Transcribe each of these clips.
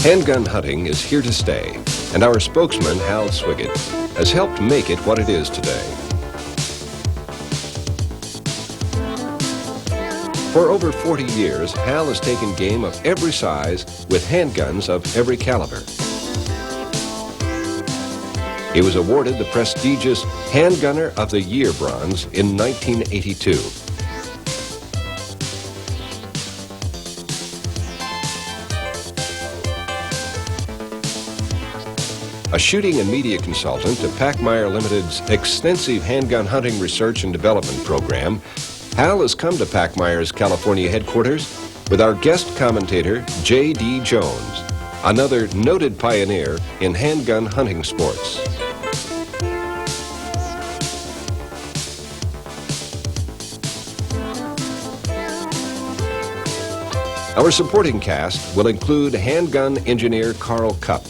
Handgun hunting is here to stay, and our spokesman, Hal Swiggett, has helped make it what it is today. For over 40 years, Hal has taken game of every size with handguns of every caliber. He was awarded the prestigious Handgunner of the Year bronze in 1982. A shooting and media consultant to Pachmyer Limited's extensive handgun hunting research and development program, Hal has come to Pachmyer's California headquarters with our guest commentator, J.D. Jones, another noted pioneer in handgun hunting sports. Our supporting cast will include handgun engineer Carl Cupp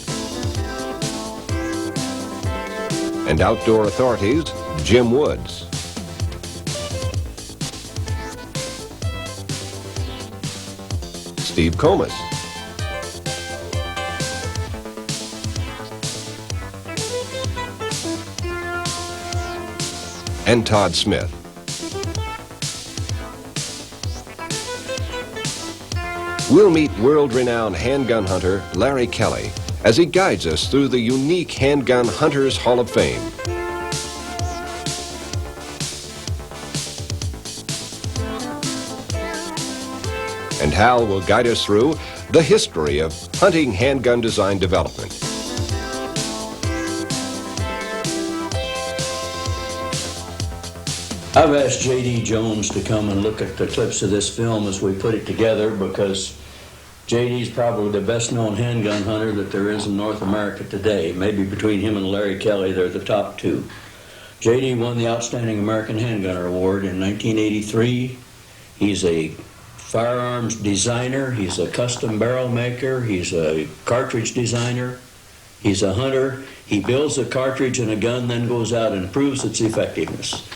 and outdoor authorities Jim Woods. Steve Comas. And Todd Smith. We'll meet world-renowned handgun hunter Larry Kelly as he guides us through the unique Handgun Hunters Hall of Fame. And Hal will guide us through the history of hunting handgun design development. I've asked J.D. Jones to come and look at the clips of this film as we put it together because J.D.'s probably the best-known handgun hunter that there is in North America today. Maybe between him and Larry Kelly, they're the top two. J.D. won the Outstanding American Handgunner Award in 1983. He's a firearms designer. He's a custom barrel maker. He's a cartridge designer. He's a hunter. He builds a cartridge and a gun, then goes out and proves its effectiveness.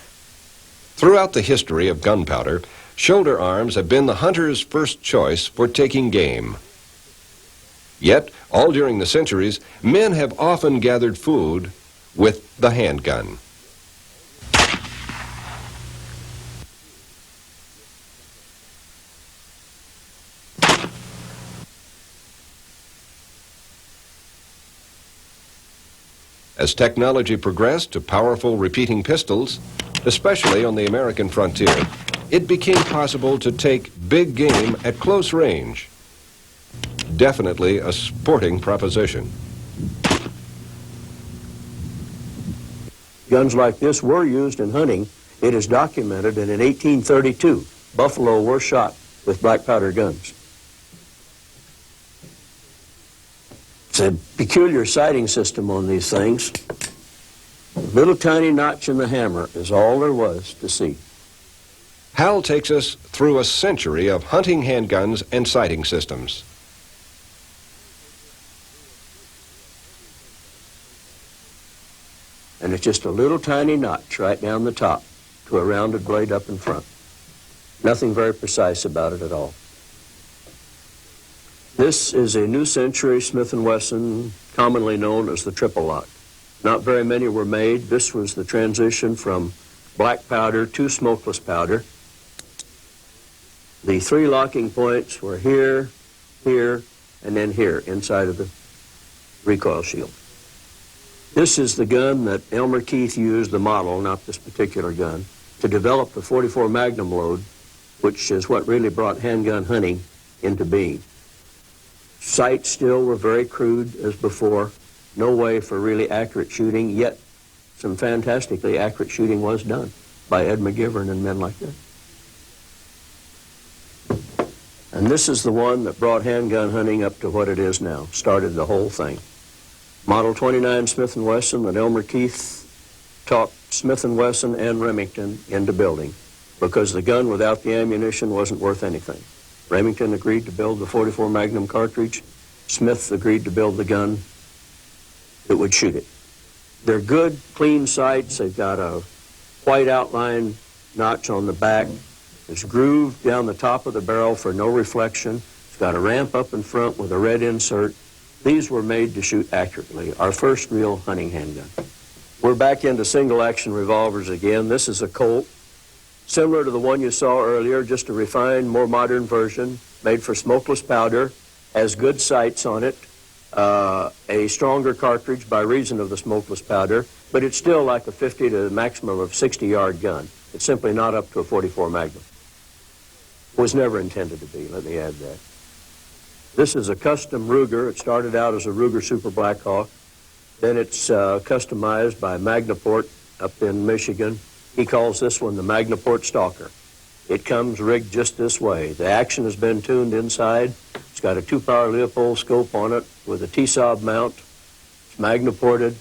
Throughout the history of gunpowder, shoulder arms have been the hunter's first choice for taking game. Yet, all during the centuries, men have often gathered food with the handgun. As technology progressed to powerful repeating pistols, especially on the American frontier, it became possible to take big game at close range. Definitely a sporting proposition. Guns like this were used in hunting. It is documented that in 1832, buffalo were shot with black powder guns. It's a peculiar sighting system on these things. A little tiny notch in the hammer is all there was to see. Hal takes us through a century of hunting handguns and sighting systems. And it's just a little tiny notch right down the top to a rounded blade up in front. Nothing very precise about it at all. This is a new century Smith & Wesson, commonly known as the triple lock. Not very many were made. This was the transition from black powder to smokeless powder. The three locking points were here, here, and then here, inside of the recoil shield. This is the gun that Elmer Keith used, the model, not this particular gun, to develop the .44 Magnum load, which is what really brought handgun hunting into being. Sights still were very crude as before. No way for really accurate shooting, yet some fantastically accurate shooting was done by Ed McGivern and men like that. And this is the one that brought handgun hunting up to what it is now, started the whole thing. Model 29 Smith & Wesson that Elmer Keith talked Smith & Wesson and Remington into building because the gun without the ammunition wasn't worth anything. Remington agreed to build the .44 Magnum cartridge. Smith agreed to build the gun that would shoot it. They're good, clean sights. They've got a white outline notch on the back. It's grooved down the top of the barrel for no reflection. It's got a ramp up in front with a red insert. These were made to shoot accurately, our first real hunting handgun. We're back into single-action revolvers again. This is a Colt, similar to the one you saw earlier, just a refined, more modern version, made for smokeless powder, has good sights on it, a stronger cartridge by reason of the smokeless powder, but it's still like a 50 to a maximum of 60-yard gun. It's simply not up to a 44 Magnum. Was never intended to be, let me add that. This is a custom Ruger. It started out as a Ruger Super Blackhawk. Then it's customized by Magnaport up in Michigan. He calls this one the Magnaport Stalker. It comes rigged just this way. The action has been tuned inside. It's got a 2-power Leopold scope on it with a T-Sob mount. It's Magnaported.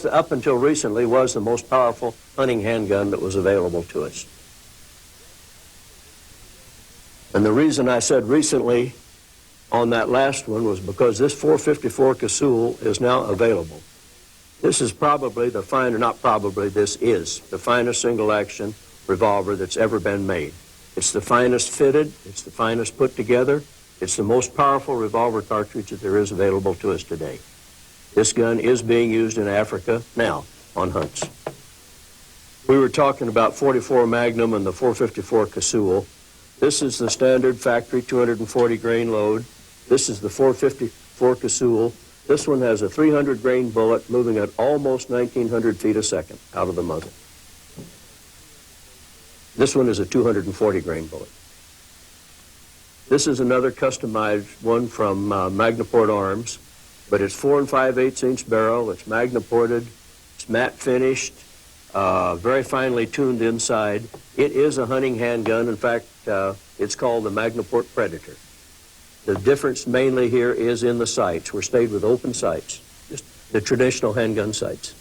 Up until recently, was the most powerful hunting handgun that was available to us. And the reason I said recently on that last one was because this 454 Casull is now available. This is probably the this is the finest single-action revolver that's ever been made. It's the finest fitted, it's the finest put together, it's the most powerful revolver cartridge that there is available to us today. This gun is being used in Africa now on hunts. We were talking about 44 Magnum and the 454 Casull. This is the standard factory 240 grain load. This is the 454 Casull. This one has a 300 grain bullet moving at almost 1,900 feet a second out of the muzzle. This one is a 240 grain bullet. This is another customized one from Magnaport Arms, but it's 4 5/8 inch barrel. It's Magnaported. It's matte finished, very finely tuned inside. It is a hunting handgun. In fact, it's called the Magnaport Predator. The difference mainly here is in the sights. We're stayed with open sights, just the traditional handgun sights.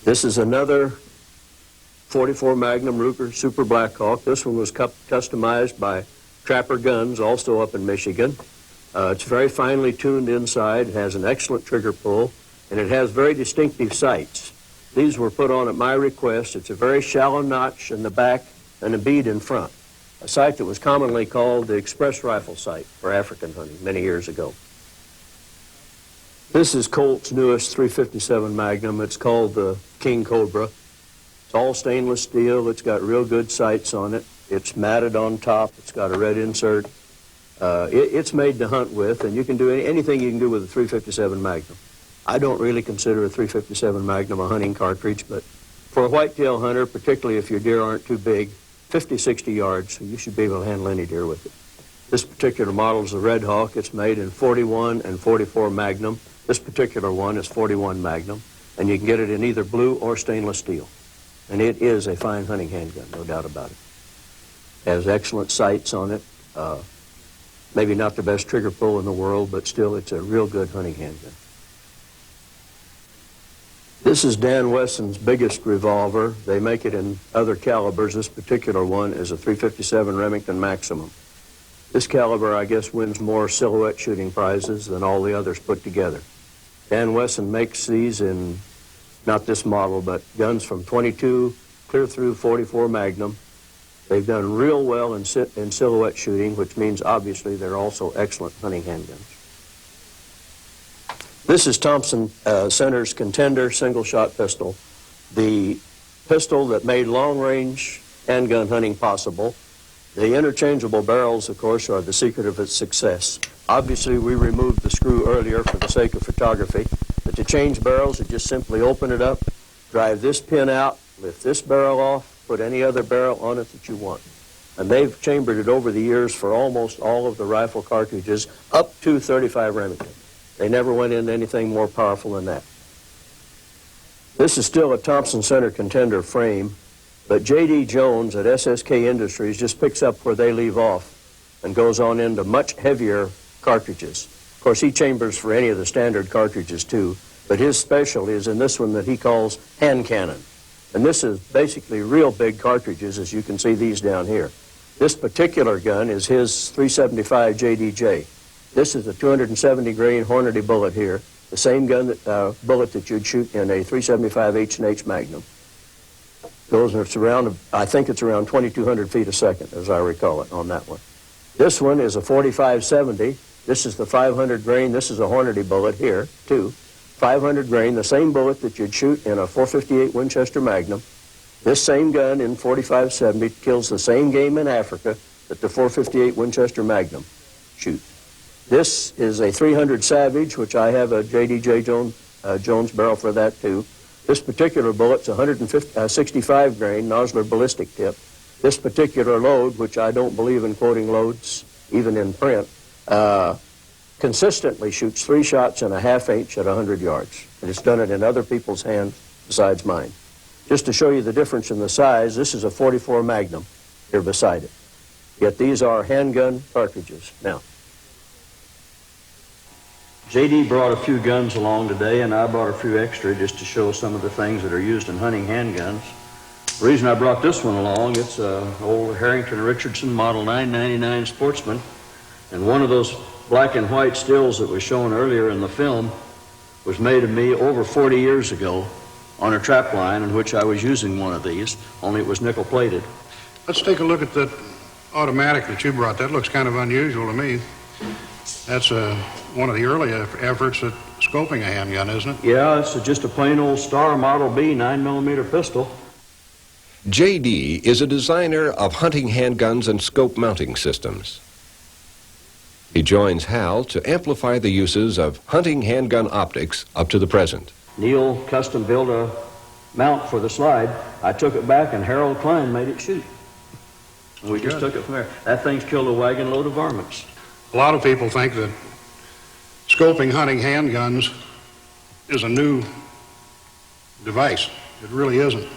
This is another 44 Magnum Ruger Super Blackhawk. This one was customized by Trapper Guns, also up in Michigan. It's very finely tuned inside, it has an excellent trigger pull, and it has very distinctive sights. These were put on at my request. It's a very shallow notch in the back and a bead in front, a sight that was commonly called the express rifle sight for African hunting many years ago. This is Colt's newest 357 Magnum. It's called the King Cobra. It's all stainless steel. It's got real good sights on it. It's matted on top. It's got a red insert. It's made to hunt with, and you can do anything you can do with a 357 Magnum. I don't really consider a 357 Magnum a hunting cartridge, but for a whitetail hunter, particularly if your deer aren't too big, 50, 60 yards, so you should be able to handle any deer with it. This particular model is the Red Hawk. It's made in 41 and 44 Magnum. This particular one is 41 Magnum, and you can get it in either blue or stainless steel. And it is a fine hunting handgun, no doubt about it. Has excellent sights on it. Maybe not the best trigger pull in the world, but still it's a real good hunting handgun. This is Dan Wesson's biggest revolver. They make it in other calibers. This particular one is a 357 Remington Maximum. This caliber, I guess, wins more silhouette shooting prizes than all the others put together. Dan Wesson makes these in, not this model, but guns from 22 clear through 44 Magnum. They've done real well in silhouette shooting, which means obviously they're also excellent hunting handguns. This is Thompson Center's Contender single-shot pistol, the pistol that made long-range handgun hunting possible. The interchangeable barrels, of course, are the secret of its success. Obviously, we removed the screw earlier for the sake of photography, but to change barrels, you just simply open it up, drive this pin out, lift this barrel off, put any other barrel on it that you want. And they've chambered it over the years for almost all of the rifle cartridges up to 35 Remington. They never went into anything more powerful than that. This is still a Thompson Center Contender frame, but J.D. Jones at SSK Industries just picks up where they leave off and goes on into much heavier cartridges. Of course, he chambers for any of the standard cartridges too, but his specialty is in this one that he calls hand cannon. And this is basically real big cartridges, as you can see these down here. This particular gun is his 375 JDJ. This is a 270 grain Hornady bullet here. the same gun bullet that you'd shoot in a .375 H&H Magnum. Goes and it's around, I think it's around 2,200 feet a second, as I recall it, on that one. This one is a 45-70. This is the 500 grain. This is a Hornady bullet here, too. 500 grain, the same bullet that you'd shoot in a .458 Winchester Magnum. This same gun in 45-70 kills the same game in Africa that the .458 Winchester Magnum shoots. This is a 300 Savage, which I have a J.D.J. Jones barrel for that, too. This particular bullet's 165 grain Nosler ballistic tip. This particular load, which I don't believe in quoting loads, even in print, consistently shoots 3 shots and a half inch at 100 yards. And it's done it in other people's hands besides mine. Just to show you the difference in the size, this is a 44 Magnum here beside it. Yet these are handgun cartridges. Now, J.D. brought a few guns along today, and I brought a few extra just to show some of the things that are used in hunting handguns. The reason I brought this one along, it's an old Harrington Richardson Model 999 Sportsman, and one of those black and white stills that was shown earlier in the film was made of me over 40 years ago on a trap line in which I was using one of these, only it was nickel-plated. Let's take a look at that automatic that you brought. That looks kind of unusual to me. That's one of the early efforts at scoping a handgun, isn't it? Yeah, it's just a plain old Star Model B 9mm pistol. J.D. is a designer of hunting handguns and scope mounting systems. He joins Hal to amplify the uses of hunting handgun optics up to the present. Neil custom built a mount for the slide. I took it back and Harold Klein made it shoot. And we just took it from there. That thing's killed a wagon load of varmints. A lot of people think that scoping hunting handguns is a new device. It really isn't.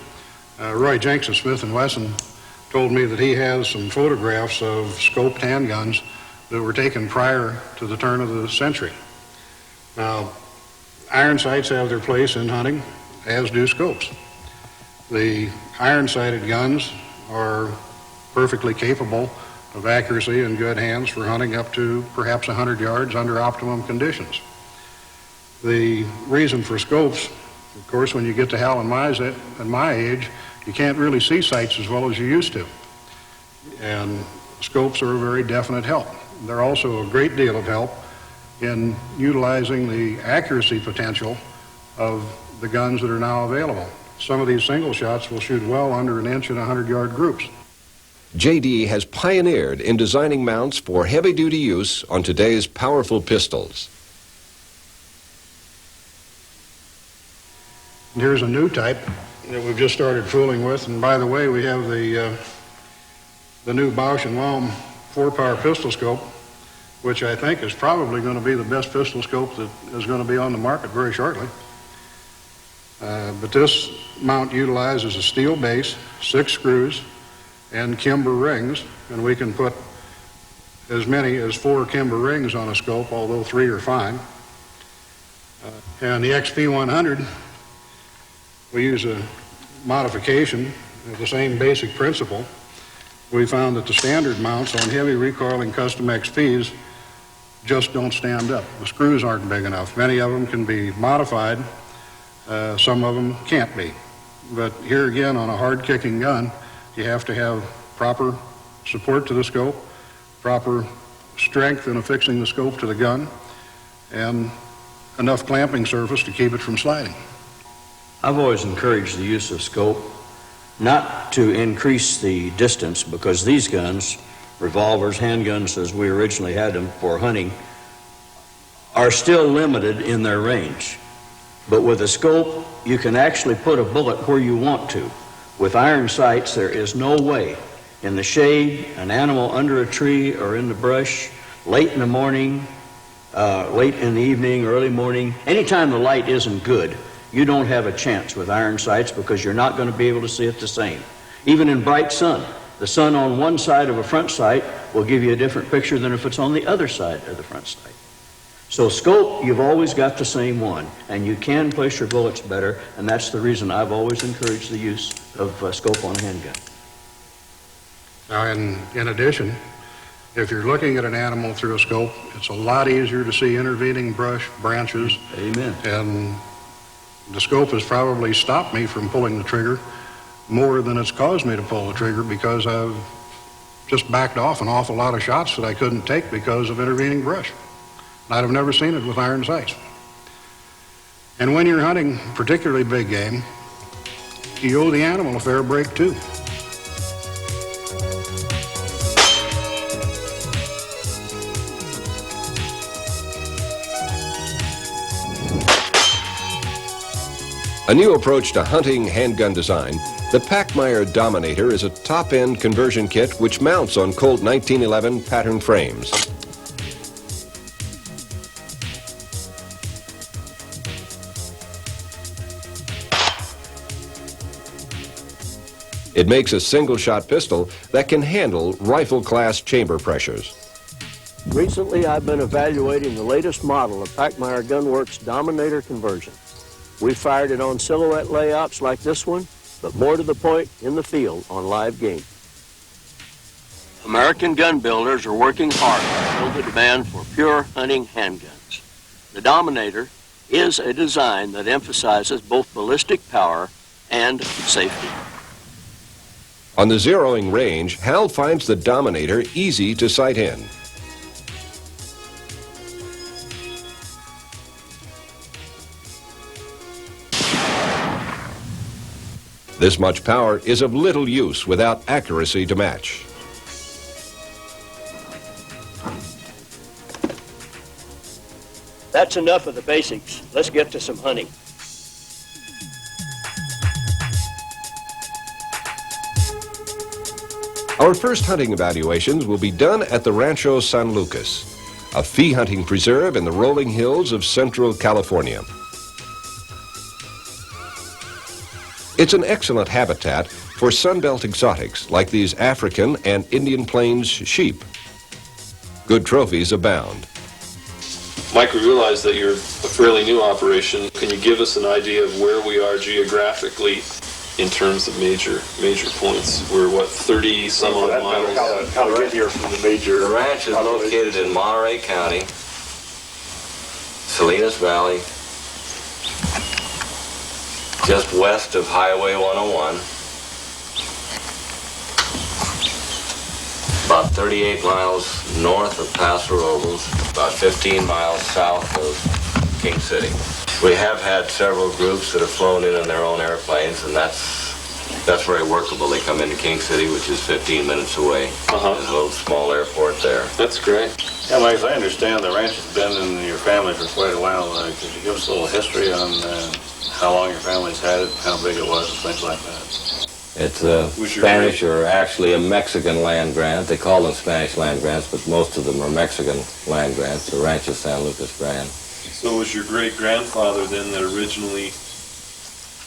Roy Jenks of Smith & Wesson told me that he has some photographs of scoped handguns that were taken prior to the turn of the century. Now, iron sights have their place in hunting, as do scopes. The iron-sighted guns are perfectly capable of accuracy and good hands for hunting up to perhaps 100 yards under optimum conditions. The reason for scopes, of course, when you get to Hal and my age, you can't really see sights as well as you used to. And scopes are a very definite help. They're also a great deal of help in utilizing the accuracy potential of the guns that are now available. Some of these single shots will shoot well under an inch in 100-yard groups. J.D. has pioneered in designing mounts for heavy-duty use on today's powerful pistols. And here's a new type that we've just started fooling with. And by the way, we have the new Bausch & Lomb 4-power pistol scope, which I think is probably going to be the best pistol scope that is going to be on the market very shortly. But this mount utilizes a steel base, 6 screws, and Kimber rings, and we can put as many as 4 Kimber rings on a scope, although 3 are fine. And the XP100, we use a modification of the same basic principle. We found that the standard mounts on heavy recoiling custom XPs just don't stand up. The screws aren't big enough. Many of them can be modified, some of them can't be. But here again, on a hard-kicking gun, you have to have proper support to the scope, proper strength in affixing the scope to the gun, and enough clamping surface to keep it from sliding. I've always encouraged the use of scope, not to increase the distance, because these guns, revolvers, handguns as we originally had them for hunting, are still limited in their range. But with a scope, you can actually put a bullet where you want to. With iron sights, there is no way. In the shade, an animal under a tree or in the brush, late in the morning, late in the evening, early morning, anytime the light isn't good, you don't have a chance with iron sights because you're not going to be able to see it the same. Even in bright sun, the sun on one side of a front sight will give you a different picture than if it's on the other side of the front sight. So scope, you've always got the same one, and you can place your bullets better, and that's the reason I've always encouraged the use of scope on a handgun. Now, in addition, If you're looking at an animal through a scope, it's a lot easier to see intervening brush, branches. Amen. And the scope has probably stopped me from pulling the trigger more than it's caused me to pull the trigger, because I've just backed off an awful lot of shots that I couldn't take because of intervening brush. And I'd have never seen it with iron sights. And when you're hunting particularly big game, you owe the animal a fair break too. A new approach to hunting handgun design, the Pachmyer Dominator is a top-end conversion kit which mounts on Colt 1911 pattern frames. It makes a single-shot pistol that can handle rifle-class chamber pressures. Recently, I've been evaluating the latest model of Pachmyer Gunworks Dominator conversion. We fired it on silhouette layouts like this one, but more to the point, in the field on live game. American gun builders are working hard to build the demand for pure hunting handguns. The Dominator is a design that emphasizes both ballistic power and safety. On the zeroing range, Hal finds the Dominator easy to sight in. This much power is of little use without accuracy to match. That's enough of the basics. Let's get to some hunting. Our first hunting evaluations will be done at the Rancho San Lucas, a fee hunting preserve in the rolling hills of Central California. It's an excellent habitat for Sunbelt exotics like these African and Indian Plains sheep. Good trophies abound. Mike, we realize that you're a fairly new operation. Can you give us an idea of where we are geographically in terms of major points? We're, what, 30 some odd miles? How to get here from the major... The ranch is located in Monterey County, Salinas Valley, just west of Highway 101, about 38 miles north of Paso Robles, about 15 miles south of King City. We have had several groups that have flown in their own airplanes, and that's very workable. They come into King City, which is 15 minutes away. There's a little small airport there. That's great. Yeah, Mike, as I understand, the ranch has been in your family for quite a while. Could you give us a little history on how long your family's had it, how big it was, and things like that? It's a Spanish, or actually a Mexican land grant. They call them Spanish land grants, but most of them are Mexican land grants, the Rancho San Lucas grant. So was your great-grandfather then that originally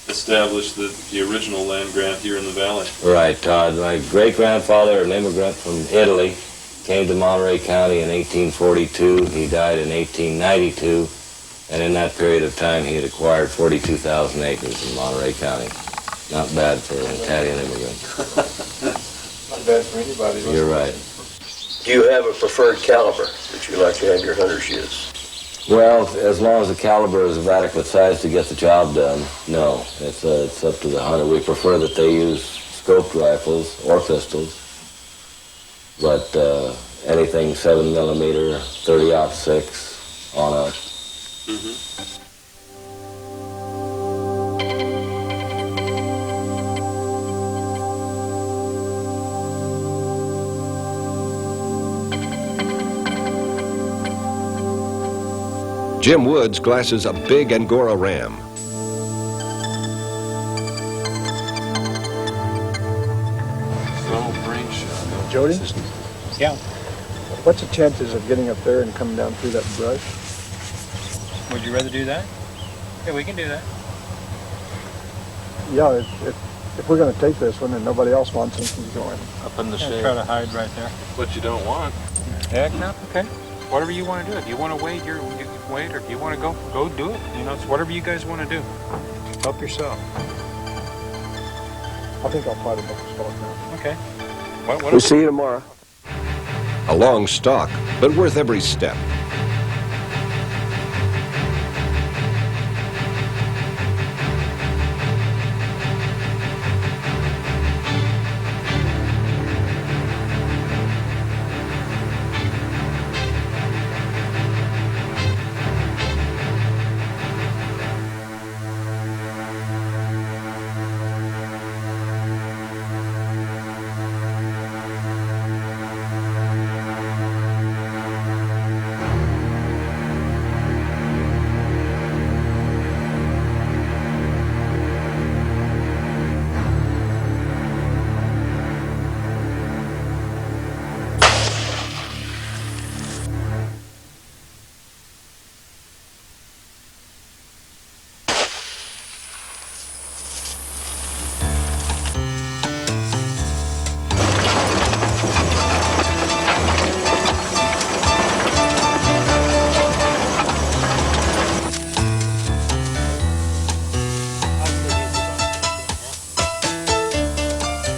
established the original land grant here in the valley? Right, Todd. My great-grandfather, an immigrant from Italy, came to Monterey County in 1842. He died in 1892, and in that period of time he had acquired 42,000 acres in Monterey County. Not bad for an Italian immigrant. Not bad for anybody. You're right. Do you have a preferred caliber that you like to have your hunters use? Well, as long as the caliber is of adequate size to get the job done, no. It's up to the hunter. We prefer that they use scoped rifles or pistols, but anything 7mm, 30-06 on up. Jim Woods glasses a big Angora ram. Jody? Yeah. What's the chances of getting up there and coming down through that brush? Would you rather do that? Yeah, we can do that. Yeah, if we're going to take this one and nobody else wants it, we go in. Up in the shade. Try to hide right there. What you don't want. Heck no, okay. Whatever you want to do. If you want to wait, you wait, or if you want to go do it. You know, it's whatever you guys want to do. Help yourself. I think I'll try to make this talk now. Okay. We'll see you tomorrow. A long stalk, but worth every step.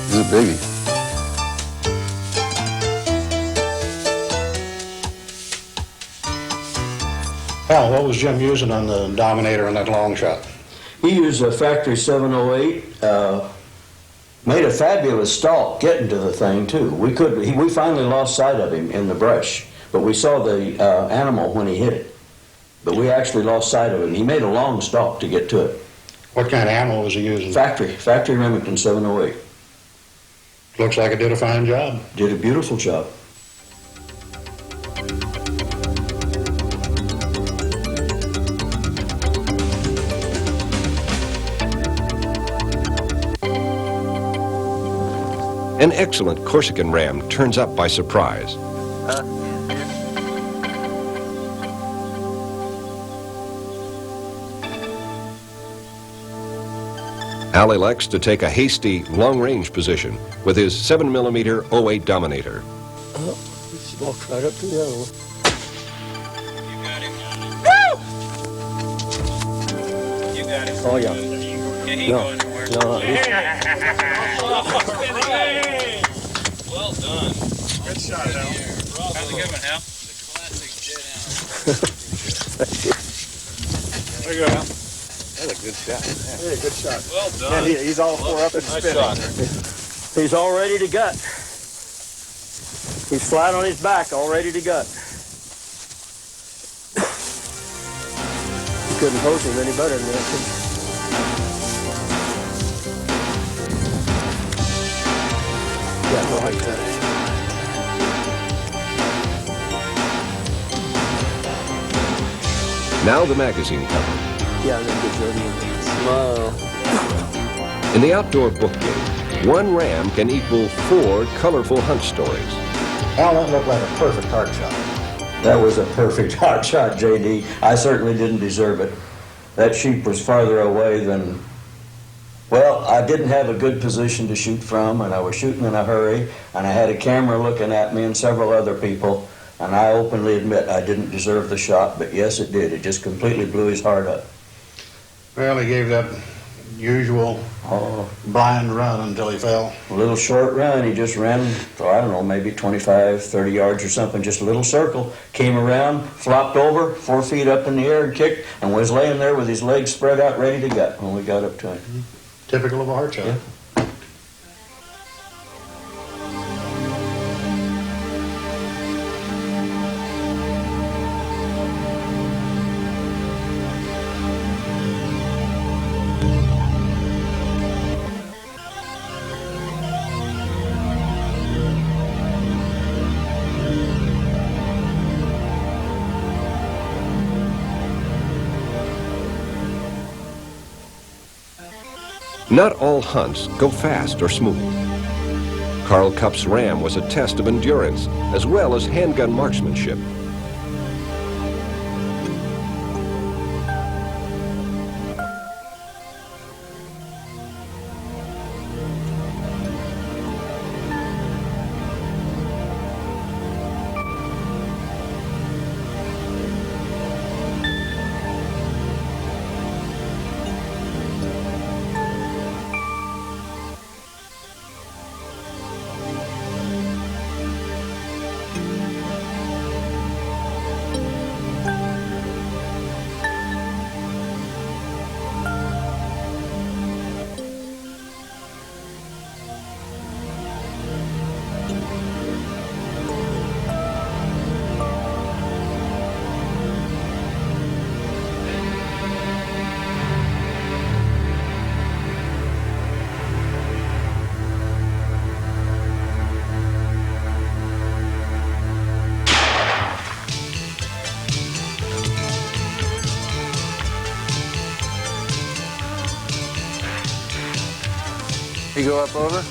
He's a biggie. Hal, what was Jim using on the Dominator and that long shot? He used a factory 708, made a fabulous stalk getting to the thing too. We finally lost sight of him in the brush, but we saw the animal when he hit it. But we actually lost sight of him. He made a long stalk to get to it. What kind of animal was he using? Factory Remington 708. Looks like it did a fine job. Did a beautiful job. An excellent Corsican ram turns up by surprise. Al elects to take a hasty, long-range position with his 7mm 08 Dominator. Oh, just walked right up to the other one. You got him. Woo! You got him. Oh, yeah. Yeah, he No. going nowhere. No, Well done. Good shot, Hal. How's it going, Hal? There you go, Hal. That's a good shot. Hey, good shot. Well done. Yeah, he's all four up and Nice spinning. shot. He's all ready to gut. He's flat on his back, all ready to gut. You couldn't pose him any better than that, could you? Yeah, go like that. Now the magazine cover. Yeah, then get Jody. Smile. In the outdoor book game, one ram can equal 4 colorful hunt stories. Hal, that looked like a perfect heart shot. That was a perfect heart shot, J.D. I certainly didn't deserve it. That sheep was farther away than... Well, I didn't have a good position to shoot from, and I was shooting in a hurry, and I had a camera looking at me and several other people, and I openly admit I didn't deserve the shot, but yes, it did. It just completely blew his heart up. Well, he gave that usual blind run until he fell. A little short run. He just ran, I don't know, maybe 25, 30 yards or something, just a little circle. Came around, flopped over, 4 feet up in the air and kicked, and was laying there with his legs spread out ready to gut when we got up to him. Typical of a heart shot. Yeah. Not all hunts go fast or smooth. Carl Cupp's ram was a test of endurance as well as handgun marksmanship. You go up over?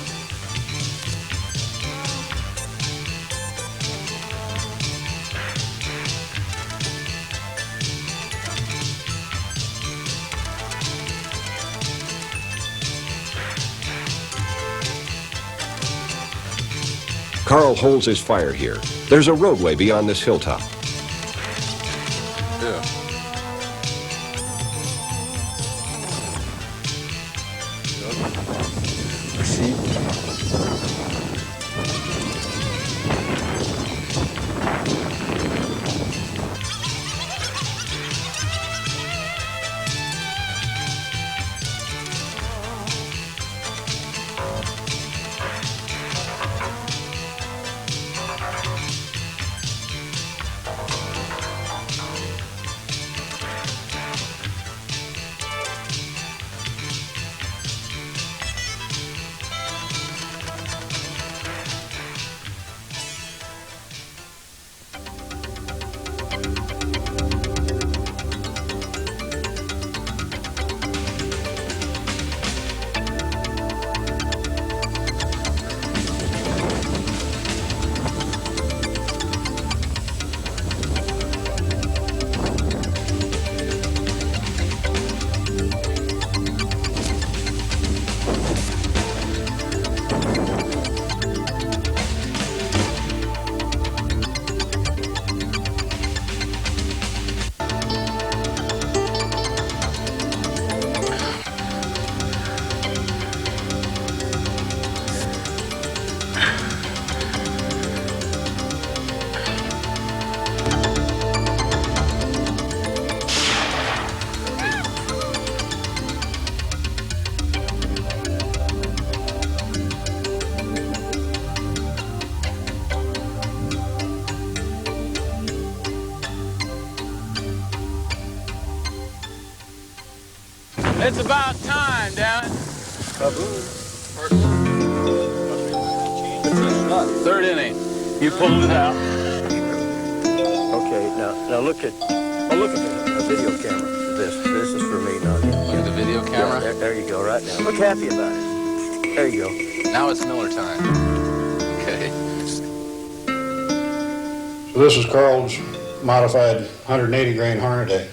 Carl holds his fire here. There's a roadway beyond this hilltop. Yeah. It's about time, damn it. Third inning. You pulled it out. Okay, now look at the video camera. This is for me, not you. Look at the video camera. Yeah, there you go, right now. Look happy about it. There you go. Now it's Miller time. Okay. So this is Carl's modified 180 grain Hornady.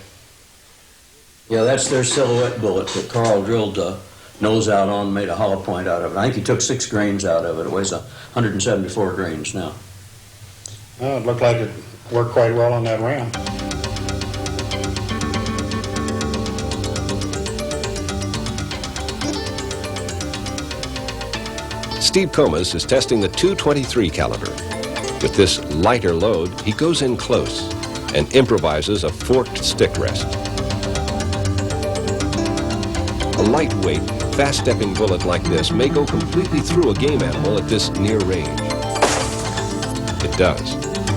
Yeah, that's their silhouette bullet that Carl drilled the nose out on and made a hollow point out of it. I think he took 6 grains out of it. It weighs 174 grains now. Well, it looked like it worked quite well on that ram. Steve Comas is testing the .223 caliber. With this lighter load, he goes in close and improvises a forked stick rest. A lightweight, fast-stepping bullet like this may go completely through a game animal at this near range. It does,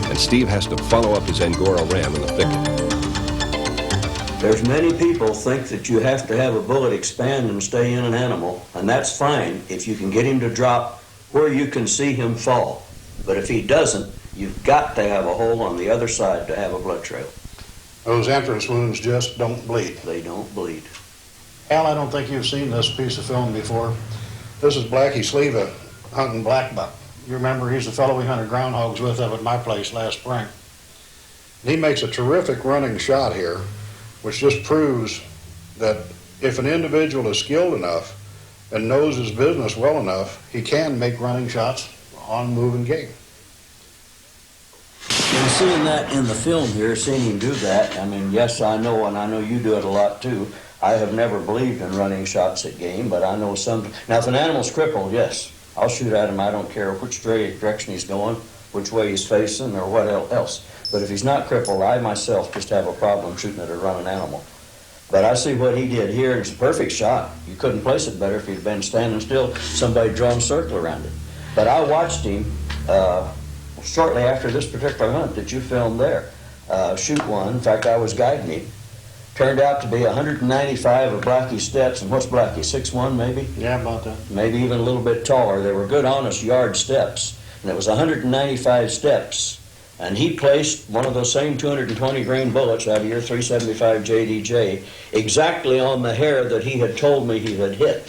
and Steve has to follow up his Angora ram in the thicket. There's many people think that you have to have a bullet expand and stay in an animal, and that's fine if you can get him to drop where you can see him fall. But if he doesn't, you've got to have a hole on the other side to have a blood trail. Those entrance wounds just don't bleed. They don't bleed. Al, I don't think you've seen this piece of film before. This is Blackie Sleva hunting blackbuck. You remember he's the fellow we hunted groundhogs with up at my place last spring. And he makes a terrific running shot here, which just proves that if an individual is skilled enough and knows his business well enough, he can make running shots on moving game. And seeing that in the film here, seeing him do that, I mean, yes, I know, and I know you do it a lot too. I have never believed in running shots at game, but I know some. Now, if an animal's crippled, yes, I'll shoot at him. I don't care which direction he's going, which way he's facing, or what else. But if he's not crippled, I myself just have a problem shooting at a running animal. But I see what he did here, and it's a perfect shot. You couldn't place it better if he'd been standing still, somebody drawn a circle around it. But I watched him shortly after this particular hunt that you filmed there shoot one. In fact, I was guiding him. Turned out to be 195 of Blackie's steps, and what's Blackie, 6'1" maybe? Yeah, about that. Maybe even a little bit taller. They were good, honest yard steps, and it was 195 steps. And he placed one of those same 220 grain bullets out of your 375 JDJ exactly on the hair that he had told me he had hit.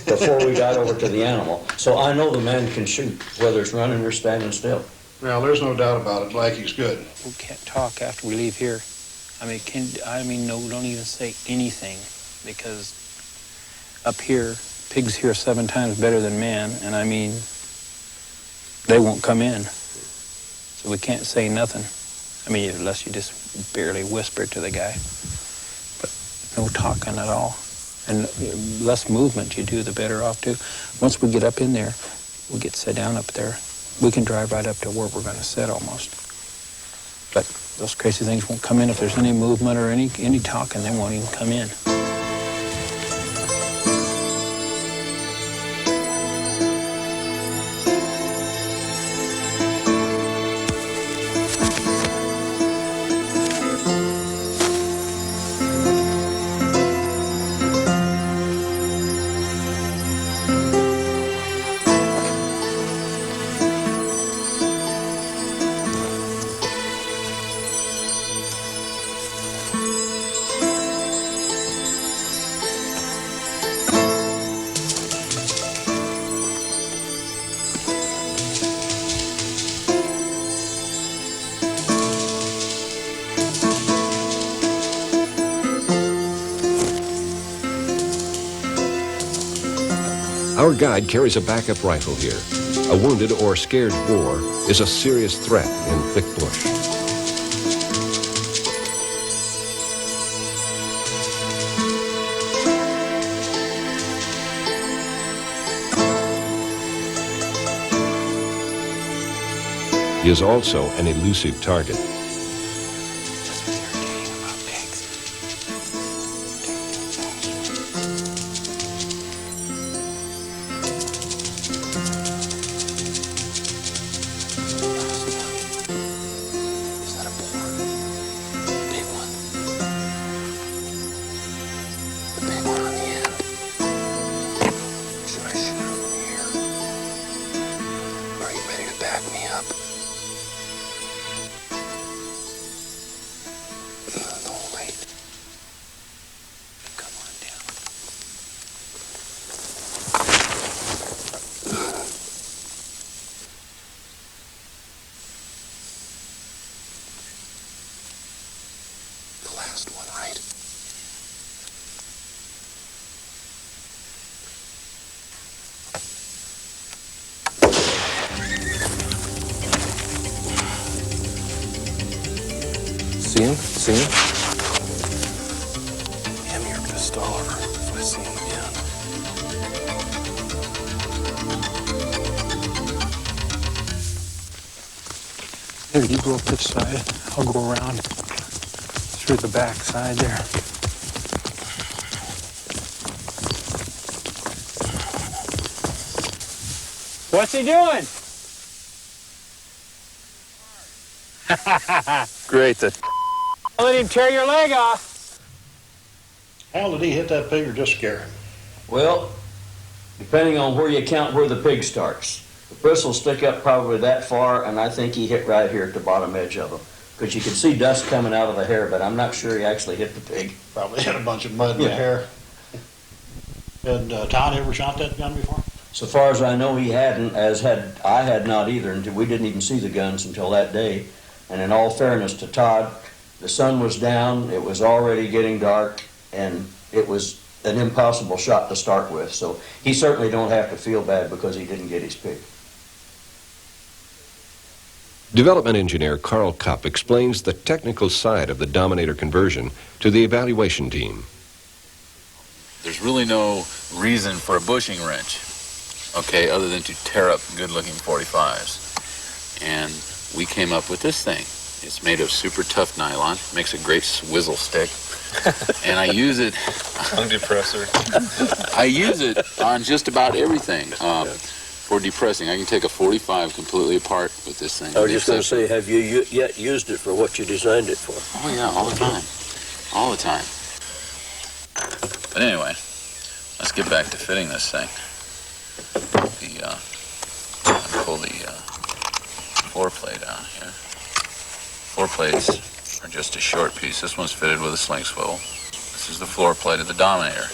before we got over to the animal. So I know the man can shoot, whether it's running or standing still. Well, there's no doubt about it. Blackie's good. We can't talk after we leave here. No, don't even say anything, because up here, pigs hear 7 times better than man, and they won't come in. So we can't say nothing. Unless you just barely whisper to the guy. But no talking at all. And the less movement you do, the better off too. Once we get up in there, we get set down up there. We can drive right up to where we're going to sit almost. But those crazy things won't come in. If there's any movement or any talking, they won't even come in. Our guide carries a backup rifle here. A wounded or scared boar is a serious threat in thick bush. He is also an elusive target. See him? See him? Him, you're gonna stall her if I see him again. Here, you go up this side. I'll go around through the back side there. What's he doing? Great. Let him tear your leg off. How did he hit that pig or just scare him? Well, depending on where you count where the pig starts. The bristles stick up probably that far, and I think he hit right here at the bottom edge of them. Because you can see dust coming out of the hair, but I'm not sure he actually hit the pig. Probably had a bunch of mud in the hair. Had Todd ever shot that gun before? So far as I know, he hadn't, I had not either, until we didn't even see the guns until that day. And in all fairness to Todd, the sun was down, it was already getting dark, and it was an impossible shot to start with. So he certainly don't have to feel bad because he didn't get his pig. Development engineer Carl Kopp explains the technical side of the Dominator conversion to the evaluation team. There's really no reason for a bushing wrench, okay, other than to tear up good-looking 45s. And we came up with this thing. It's made of super tough nylon, makes a great swizzle stick, and I use it... Tongue depressor. I use it on just about everything. For depressing, I can take a 45 completely apart with this thing. I was just going to say, have you yet used it for what you designed it for? Oh yeah, all the time. All the time. But anyway, let's get back to fitting this thing. I'll pull the floor plate out here. Floor plates are just a short piece. This one's fitted with a sling swivel. This is the floor plate of the Dominator.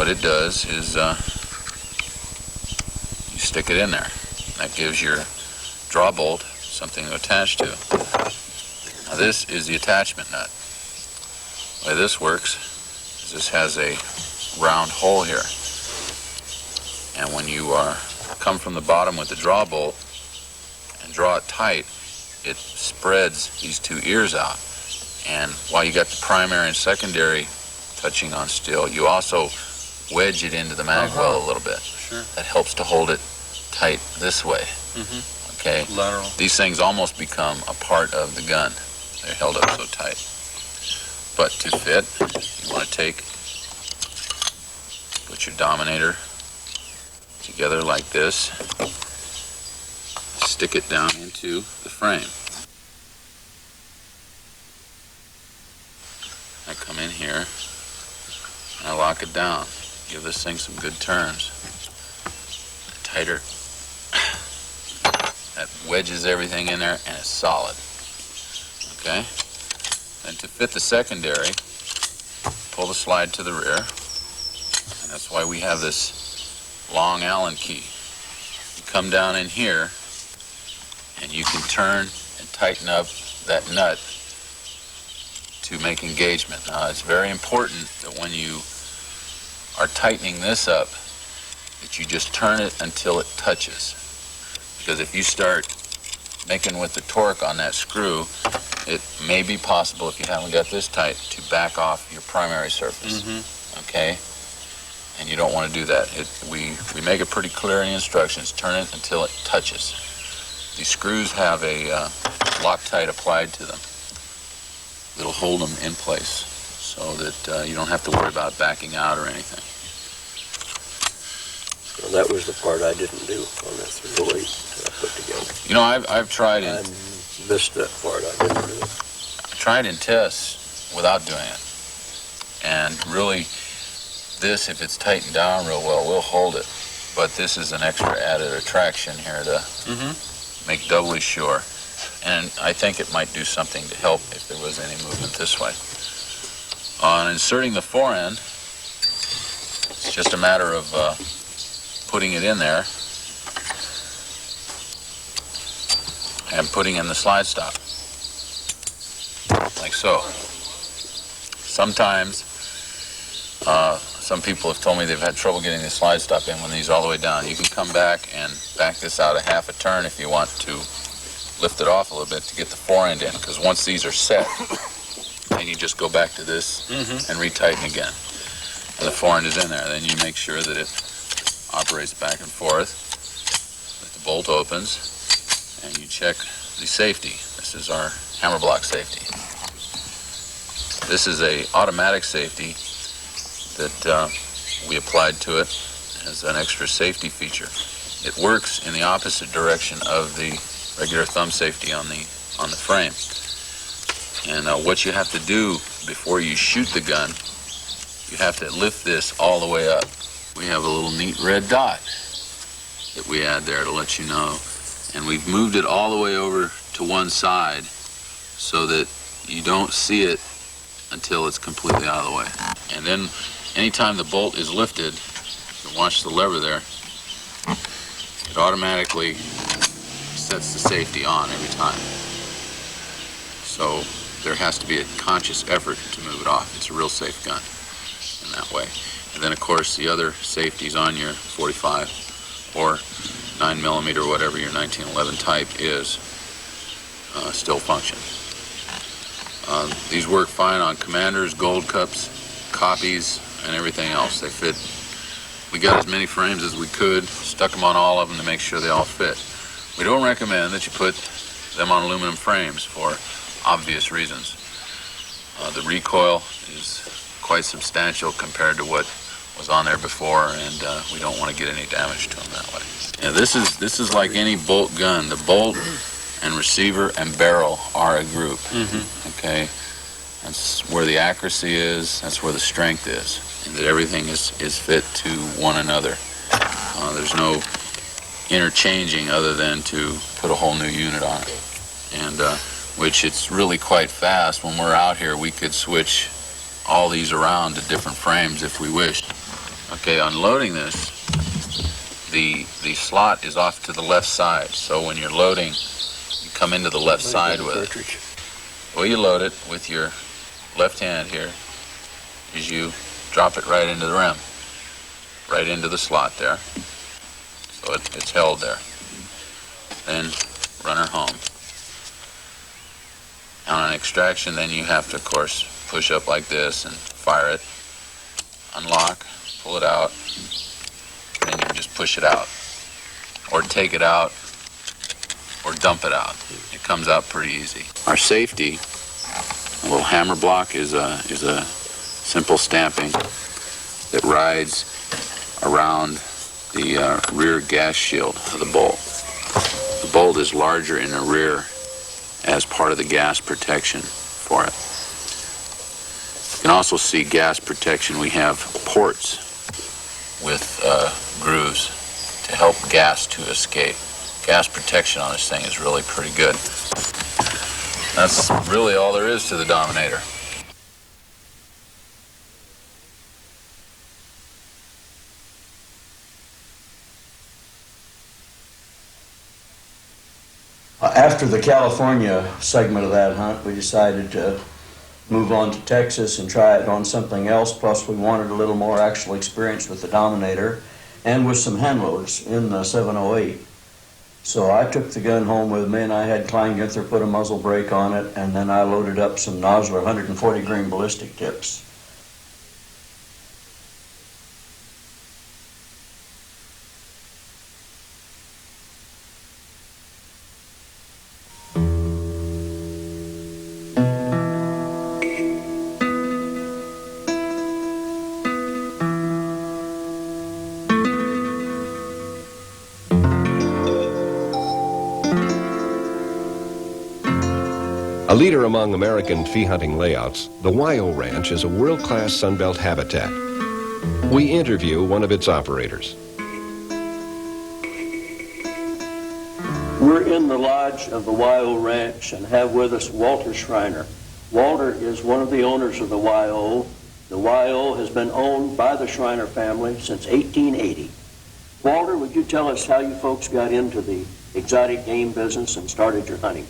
what it does is you stick it in there. That gives your draw bolt something to attach to. Now this is the attachment nut. The way this works is this has a round hole here. And when you come from the bottom with the draw bolt and draw it tight, it spreads these two ears out. And while you got the primary and secondary touching on still, you also wedge it into the mag well a little bit. Sure. That helps to hold it tight this way. Okay? Lateral. These things almost become a part of the gun. They're held up so tight. But to fit, you want to put your Dominator together like this, stick it down into the frame. I come in here and I lock it down. Give this thing some good turns. Tighter. That wedges everything in there and it's solid. Okay? Then to fit the secondary, pull the slide to the rear. And that's why we have this long Allen key. You come down in here and you can turn and tighten up that nut to make engagement. Now it's very important that when you are tightening this up that you just turn it until it touches. Because if you start making with the torque on that screw, it may be possible, if you haven't got this tight, to back off your primary surface. Okay? And you don't want to do that. We make it pretty clear in the instructions. Turn it until it touches. These screws have a Loctite applied to them. It'll hold them in place so that you don't have to worry about backing out or anything. Well, that was the part I didn't do on that 308 that I put together. You know, I've tried I it. missed that part. I didn't do it. I tried in tests without doing it. And really, this, if it's tightened down real well, will hold it. But this is an extra added attraction here to make doubly sure. And I think it might do something to help if there was any movement this way. On inserting the forend, it's just a matter of putting it in there and putting in the slide stop, like so. Sometimes, some people have told me they've had trouble getting the slide stop in when these all the way down. You can come back and back this out a half a turn if you want to lift it off a little bit to get the forend in, because once these are set, then you just go back to this and retighten again. And the forend is in there. Then you make sure that it operates back and forth, that the bolt opens, and you check the safety. This is our hammer block safety. This is a automatic safety that we applied to it as an extra safety feature. It works in the opposite direction of the regular thumb safety on the frame. And what you have to do before you shoot the gun, you have to lift this all the way up. We have a little neat red dot that we add there to let you know. And we've moved it all the way over to one side so that you don't see it until it's completely out of the way. And then anytime the bolt is lifted, you watch the lever there, it automatically sets the safety on every time. So there has to be a conscious effort to move it off. It's a real safe gun in that way. And then, of course, the other safeties on your 45 or 9mm or whatever your 1911 type is still function. These work fine on Commanders, Gold Cups, copies, and everything else. They fit. We got as many frames as we could, stuck them on all of them to make sure they all fit. We don't recommend that you put them on aluminum frames for obvious reasons. The recoil is quite substantial compared to what was on there before, and we don't want to get any damage to them that way. Yeah, this is like any bolt gun. The bolt and receiver and barrel are a group. Okay, that's where the accuracy is. That's where the strength is, and that everything is fit to one another. There's no interchanging other than to put a whole new unit on it, and which it's really quite fast. When we're out here, we could switch all these around to different frames if we wished. Okay, unloading this, the slot is off to the left side, so when you're loading, you come into the left side with it. The way you load it with your left hand here is you drop it right into the rim, right into the slot there, so it's held there. Then run her home. On an extraction, then you have to, of course, push up like this and fire it, unlock, pull it out, and then you can just push it out, or take it out, or dump it out. It comes out pretty easy. Our safety, a little hammer block, is a simple stamping that rides around the rear gas shield of the bolt. The bolt is larger in the rear as part of the gas protection for it. You can also see gas protection. We have ports with grooves to help gas to escape. Gas protection on this thing is really pretty good. That's really all there is to the Dominator. After the California segment of that hunt, we decided to move on to Texas and try it on something else. Plus, we wanted a little more actual experience with the Dominator and with some hand loads in the 708. So I took the gun home with me, and I had Kleinginther put a muzzle brake on it, and then I loaded up some Nosler 140 grain ballistic tips. A leader among American fee hunting layouts, the Wyo Ranch is a world-class Sunbelt habitat. We interview one of its operators. We're in the lodge of the Wyo Ranch and have with us Walter Schreiner. Walter is one of the owners of the Wyo. The Wyo has been owned by the Schreiner family since 1880. Walter, would you tell us how you folks got into the exotic game business and started your hunting?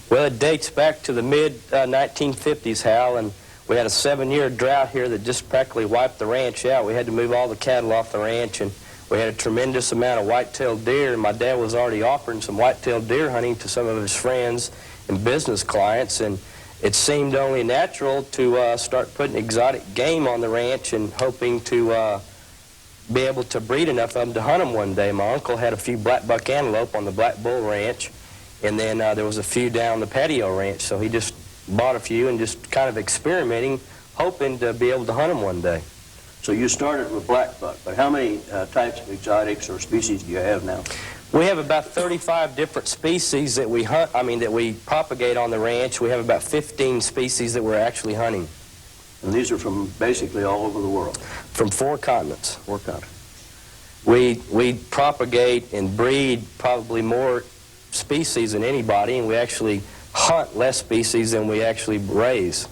Well, it dates back to the mid-1950s, Hal, and we had a 7-year drought here that just practically wiped the ranch out. We had to move all the cattle off the ranch, and we had a tremendous amount of white-tailed deer, and my dad was already offering some white-tailed deer hunting to some of his friends and business clients, and it seemed only natural to start putting exotic game on the ranch and hoping to be able to breed enough of them to hunt them one day. My uncle had a few black buck antelope on the Black Bull Ranch, and then there was a few down the Patio Ranch, so he just bought a few and just kind of experimenting, hoping to be able to hunt them one day. So you started with black buck, but how many types of exotics or species do you have now? We have about 35 different species that we hunt, that we propagate on the ranch. We have about 15 species that we're actually hunting. And these are from basically all over the world? From 4 continents. 4 continents. We propagate and breed probably more species than anybody, and we actually hunt less species than we actually raise.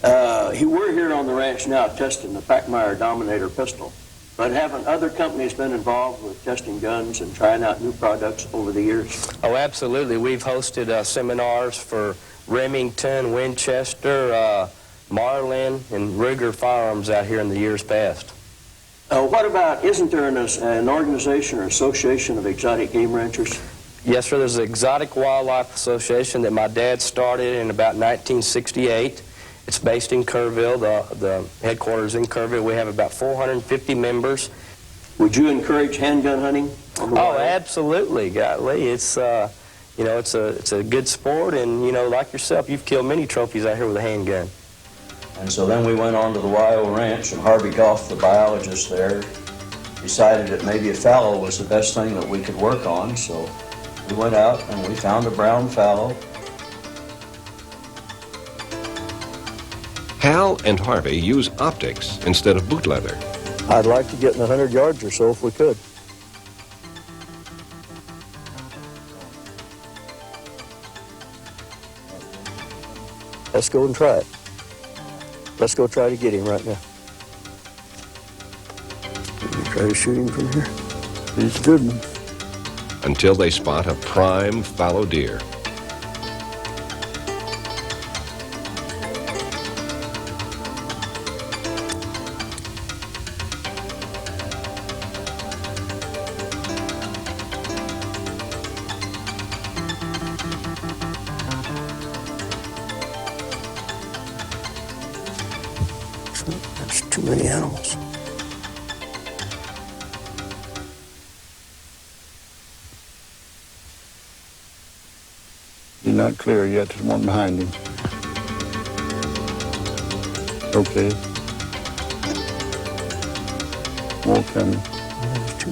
We're here on the ranch now testing the Pachmyer Dominator pistol, but haven't other companies been involved with testing guns and trying out new products over the years? Oh, absolutely. We've hosted seminars for Remington, Winchester, Marlin, and Ruger firearms out here in the years past. What about, isn't there an organization or association of exotic game ranchers? Yes, sir. There's the Exotic Wildlife Association that my dad started in about 1968. It's based in Kerrville. The headquarters in Kerrville. We have about 450 members. Would you encourage handgun hunting on the wild? Absolutely, golly. It's it's a good sport, and like yourself, you've killed many trophies out here with a handgun. And so then we went on to the Wyo Ranch, and Harvey Goff, the biologist there, decided that maybe a fallow was the best thing that we could work on, so we went out and we found a brown fallow. Hal and Harvey use optics instead of boot leather. I'd like to get in 100 yards or so if we could. Let's go and try it. Let's go try to get him right now. Try to shoot him from here. He's a good one. Until they spot a prime fallow deer. That's too many animals. He's not clear yet. There's one behind him. Okay. More coming.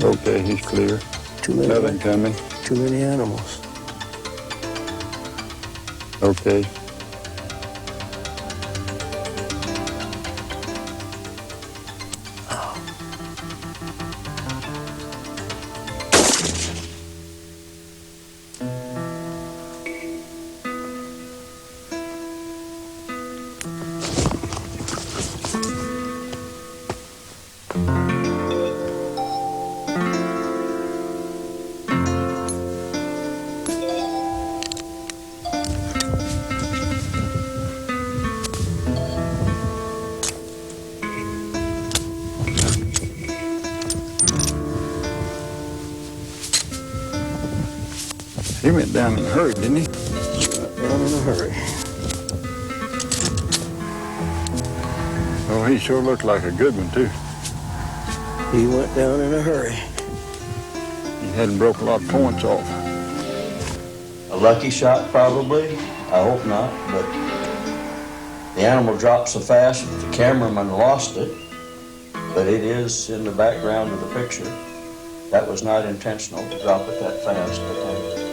Okay, he's clear. Too many. Nothing coming. Too many animals. Okay. He went down in a hurry, didn't he? Down in a hurry. Oh, he sure looked like a good one, too. He went down in a hurry. He hadn't broke a lot of points off. A lucky shot, probably. I hope not, but the animal dropped so fast that the cameraman lost it, but it is in the background of the picture. That was not intentional to drop it that fast, but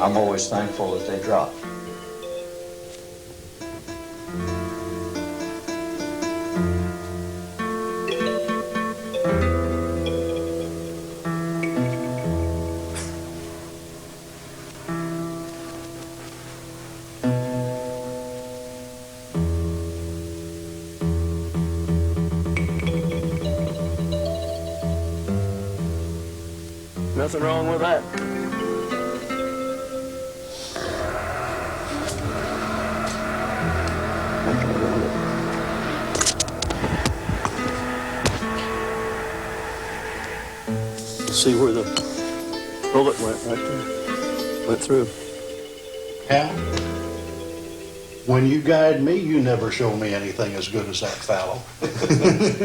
I'm always thankful that they dropped. Nothing wrong with that. See where the bullet went right there. Went through. Hal, when you guide me, you never show me anything as good as that fallow.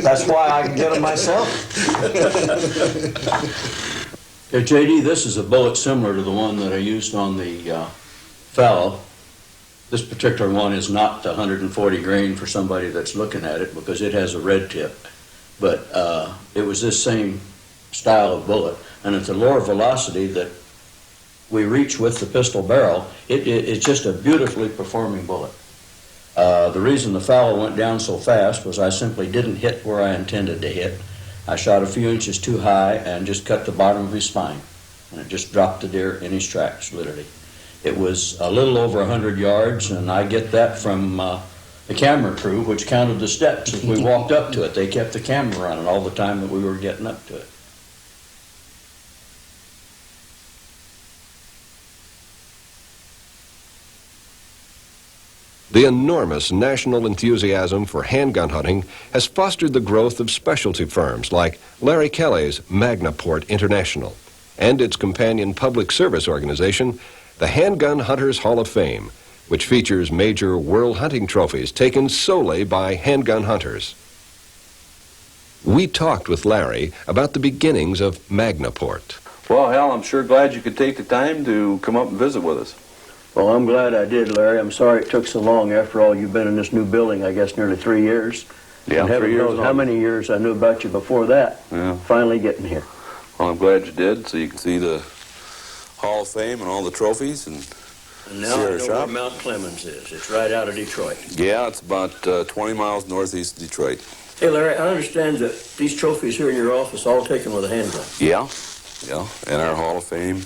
That's why I can get them myself. Hey, JD, this is a bullet similar to the one that I used on the fallow. This particular one is not 140 grain for somebody that's looking at it because it has a red tip. But it was this same style of bullet, and at the lower velocity that we reach with the pistol barrel, it's just a beautifully performing bullet. The reason the fallow went down so fast was I simply didn't hit where I intended to hit. I shot a few inches too high and just cut the bottom of his spine, and it just dropped the deer in his tracks, literally. It was a little over 100 yards, and I get that from the camera crew, which counted the steps as we walked up to it. They kept the camera running all the time that we were getting up to it. The enormous national enthusiasm for handgun hunting has fostered the growth of specialty firms like Larry Kelly's Magnaport International and its companion public service organization, the Handgun Hunters Hall of Fame, which features major world hunting trophies taken solely by handgun hunters. We talked with Larry about the beginnings of Magnaport. Well, Hal, I'm sure glad you could take the time to come up and visit with us. Well, I'm glad I did, Larry. I'm sorry it took so long. After all, you've been in this new building, I guess, nearly 3 years. Yeah, and 3 heaven years knows how many years I knew about you before that. Yeah. Finally getting here. Well, I'm glad you did, so you can see the Hall of Fame and all the trophies and And now I know where Mount Clemens is. It's right out of Detroit. Yeah, it's about 20 miles northeast of Detroit. Hey, Larry, I understand that these trophies here in your office all taken with a handgun. Yeah, and our Hall of Fame.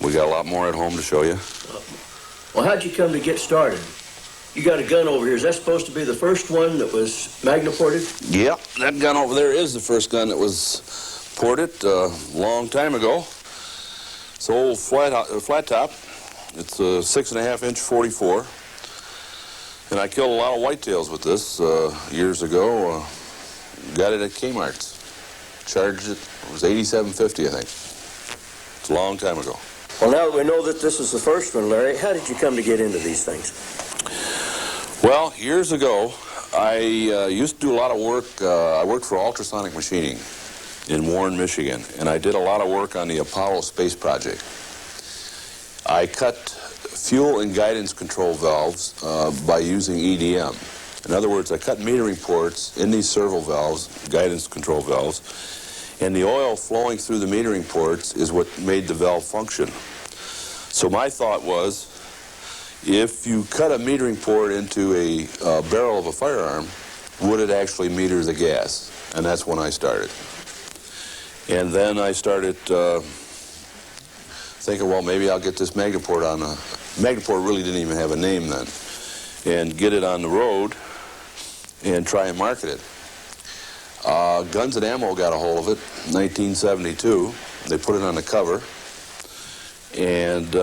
We got a lot more at home to show you. Well, how'd you come to get started? You got a gun over here. Is that supposed to be the first one that was magna-ported? Yeah, that gun over there is the first gun that was ported a long time ago. It's an old flat top. It's a 6.5-inch 44. And I killed a lot of whitetails with this years ago. Got it at Kmart's. Charged it. It was $87.50, I think. It's a long time ago. Well, now that we know that this is the first one, Larry, how did you come to get into these things? Well, years ago, I used to do a lot of work. I worked for Ultrasonic Machining in Warren, Michigan, and I did a lot of work on the Apollo space project. I cut fuel and guidance control valves by using EDM. In other words, I cut metering ports in these servo valves, guidance control valves, and the oil flowing through the metering ports is what made the valve function. So my thought was, if you cut a metering port into a barrel of a firearm, would it actually meter the gas? And that's when I started. And then I started thinking, well, maybe I'll get this Magnaport on a... Magnaport really didn't even have a name then. And get it on the road and try and market it. Guns and Ammo got a hold of it in 1972. They put it on the cover. And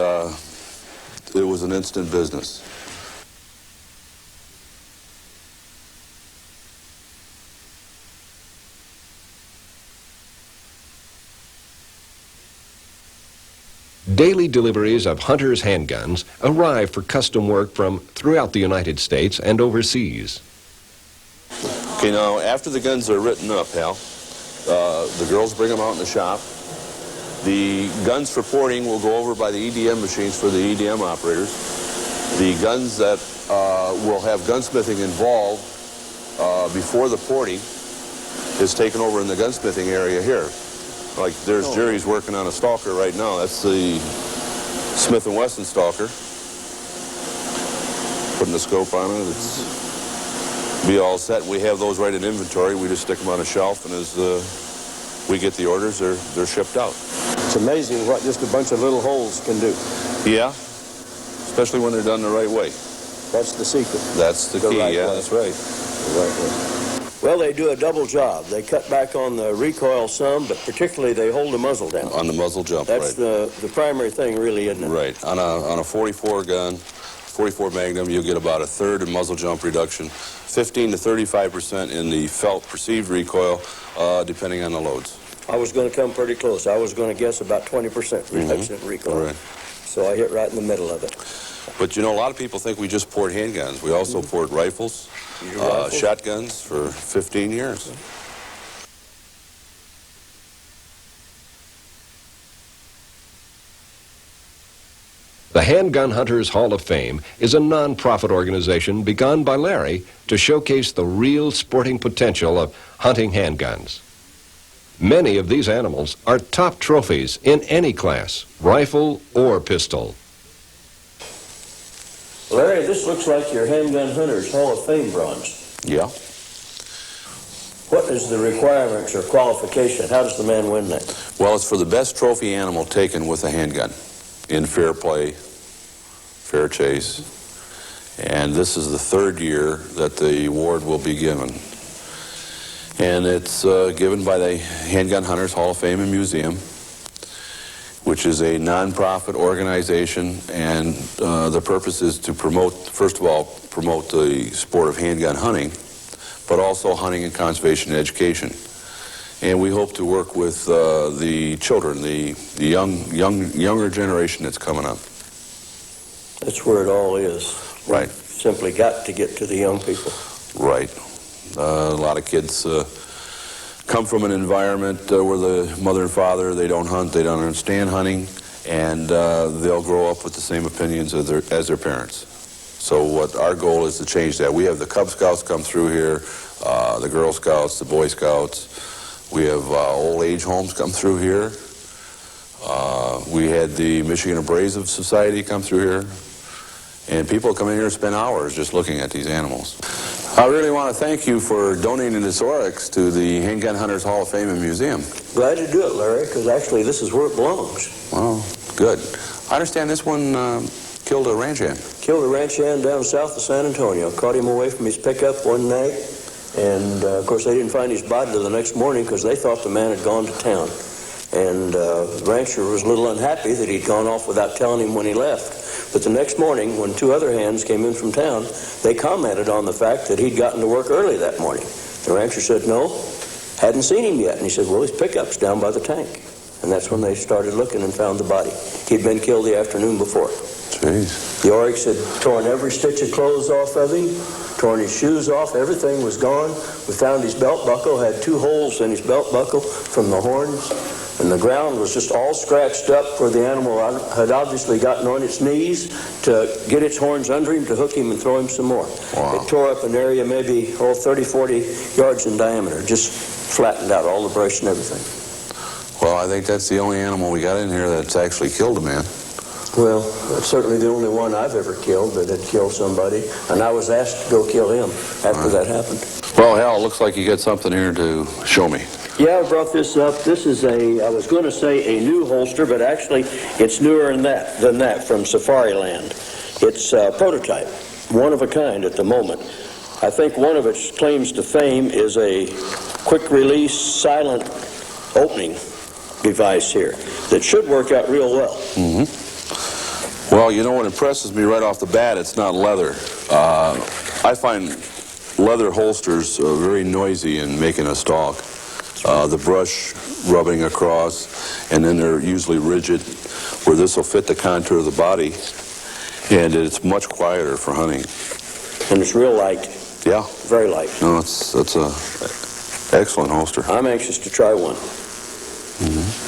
it was an instant business. Daily deliveries of Hunter's handguns arrive for custom work from throughout the United States and overseas. Okay, now, after the guns are written up, Hal, the girls bring them out in the shop. The guns for porting will go over by the EDM machines for the EDM operators. The guns that will have gunsmithing involved before the porting is taken over in the gunsmithing area here. Like there's Jerry's working on a stalker right now. That's the Smith & Wesson stalker. Putting the scope on it. It's be all set. We have those right in inventory. We just stick them on a shelf, and as we get the orders, they're shipped out. It's amazing what just a bunch of little holes can do. Yeah, especially when they're done the right way. That's the secret. That's the key, right yeah, way. that's right. The right way. Well, they do a double job. They cut back on the recoil some, but particularly they hold the muzzle down. On the muzzle jump, That's right. the primary thing, really, isn't it? Right. On a 44 gun, 44 Magnum, you'll get about a third in muzzle jump reduction, 15 to 35% in the felt perceived recoil, depending on the loads. I was going to come pretty close. I was going to guess about 20% reduction in recoil. Right. So I hit right in the middle of it. But you know, a lot of people think we just port handguns. We also port rifles, shotguns for 15 years. The Handgun Hunters Hall of Fame is a non-profit organization begun by Larry to showcase the real sporting potential of hunting handguns. Many of these animals are top trophies in any class, rifle or pistol. Larry, this looks like your Handgun Hunters Hall of Fame bronze. Yeah. What is the requirements or qualification? How does the man win that? Well, it's for the best trophy animal taken with a handgun in fair play, fair chase. And this is the third year that the award will be given. And it's given by the Handgun Hunters Hall of Fame and Museum, which is a non-profit organization, and the purpose is to promote, first of all, promote the sport of handgun hunting, but also hunting and conservation education. And we hope to work with the children, the younger generation that's coming up. That's where it all is. Right. Simply got to get to the young people. Right. A lot of kids come from an environment where the mother and father, they don't hunt, they don't understand hunting, and they'll grow up with the same opinions as their parents. So what our goal is to change that. We have the Cub Scouts come through here, the Girl Scouts, the Boy Scouts. We have old age homes come through here. We had the Michigan Abrasive Society come through here. And people come in here and spend hours just looking at these animals. I really want to thank you for donating this oryx to the Handgun Hunters Hall of Fame and Museum. Glad to do it, Larry, because actually this is where it belongs. Well, good. I understand this one killed a ranch hand. Killed a ranch hand down south of San Antonio. Caught him away from his pickup one night. And, of course, they didn't find his body till the next morning because they thought the man had gone to town. And the rancher was a little unhappy that he'd gone off without telling him when he left. But the next morning, when two other hands came in from town, they commented on the fact that he'd gotten to work early that morning. The rancher said, no, hadn't seen him yet. And he said, well, his pickup's down by the tank. And that's when they started looking and found the body. He'd been killed the afternoon before. Jeez. The Oryx had torn every stitch of clothes off of him, torn his shoes off, everything was gone. We found his belt buckle, had 2 holes in his belt buckle from the horns, and the ground was just all scratched up where the animal had obviously gotten on its knees to get its horns under him to hook him and throw him some more. Wow. It tore up an area maybe 30, 40 yards in diameter, just flattened out all the brush and everything. Well, I think that's the only animal we got in here that's actually killed a man. Well, that's certainly the only one I've ever killed that had killed somebody, and I was asked to go kill him after that happened. Well, Hal, it looks like you got something here to show me. Yeah, I brought this up. This is I was going to say a new holster, but actually it's newer than that from Safari Land. It's a prototype, one of a kind at the moment. I think one of its claims to fame is a quick-release silent opening device here that should work out real well. Mm-hmm. Well, you know what impresses me right off the bat? It's not leather. I find leather holsters very noisy in making a stalk. The brush rubbing across, and then they're usually rigid, where this will fit the contour of the body, and it's much quieter for hunting. And it's real light. Yeah. Very light. No, that's a excellent holster. I'm anxious to try one. Mm-hmm.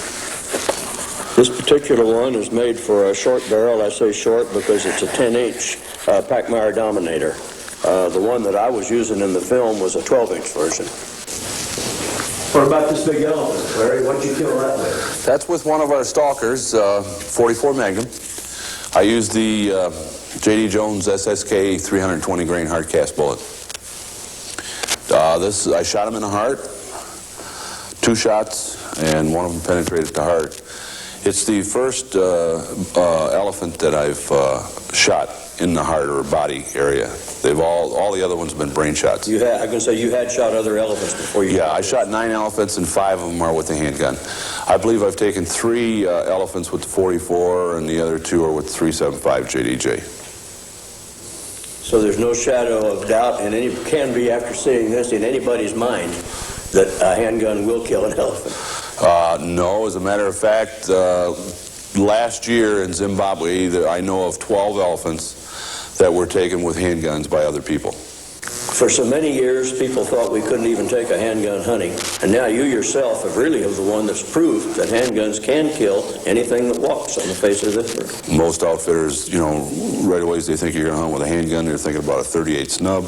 This particular one is made for a short barrel. I say short because it's a 10-inch Pachmyer Dominator. The one that I was using in the film was a 12-inch version. What about this big elephant, Larry? What'd you kill that with? That's with one of our stalkers, 44 Magnum. I used the J.D. Jones SSK 320 grain hard cast bullet. I shot him in the heart, 2 shots, and one of them penetrated the heart. It's the first elephant that I've shot in the heart or body area. They've all the other ones have been brain shots. I was going to say you had shot other elephants before you. Yeah, I shot 9 elephants and 5 of them are with the handgun. I believe I've taken 3 elephants with the 44 and the other 2 are with the 375 JDJ. So there's no shadow of doubt, and can be after seeing this in anybody's mind that a handgun will kill an elephant. No, as a matter of fact, last year in Zimbabwe, I know of 12 elephants that were taken with handguns by other people. For so many years, people thought we couldn't even take a handgun hunting, and now you yourself have really the one that's proved that handguns can kill anything that walks on the face of this earth. Most outfitters, right away they think you're going to hunt with a handgun. They're thinking about a .38 snub.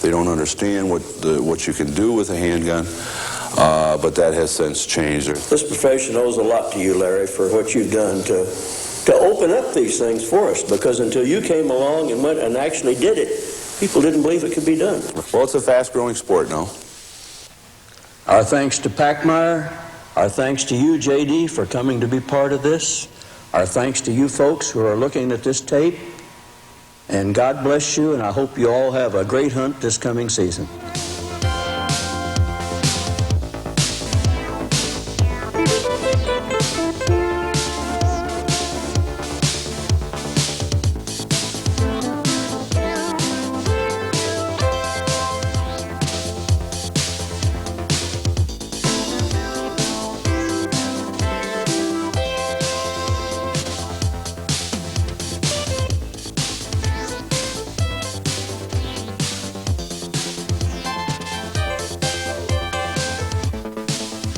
They don't understand what you can do with a handgun. But that has since changed. This profession owes a lot to you, Larry, for what you've done to open up these things for us, because until you came along and went and actually did it, people didn't believe it could be done. Well, it's a fast-growing sport now. Our thanks to Pachmyer. Our thanks to you, J.D., for coming to be part of this. Our thanks to you folks who are looking at this tape. And God bless you, and I hope you all have a great hunt this coming season.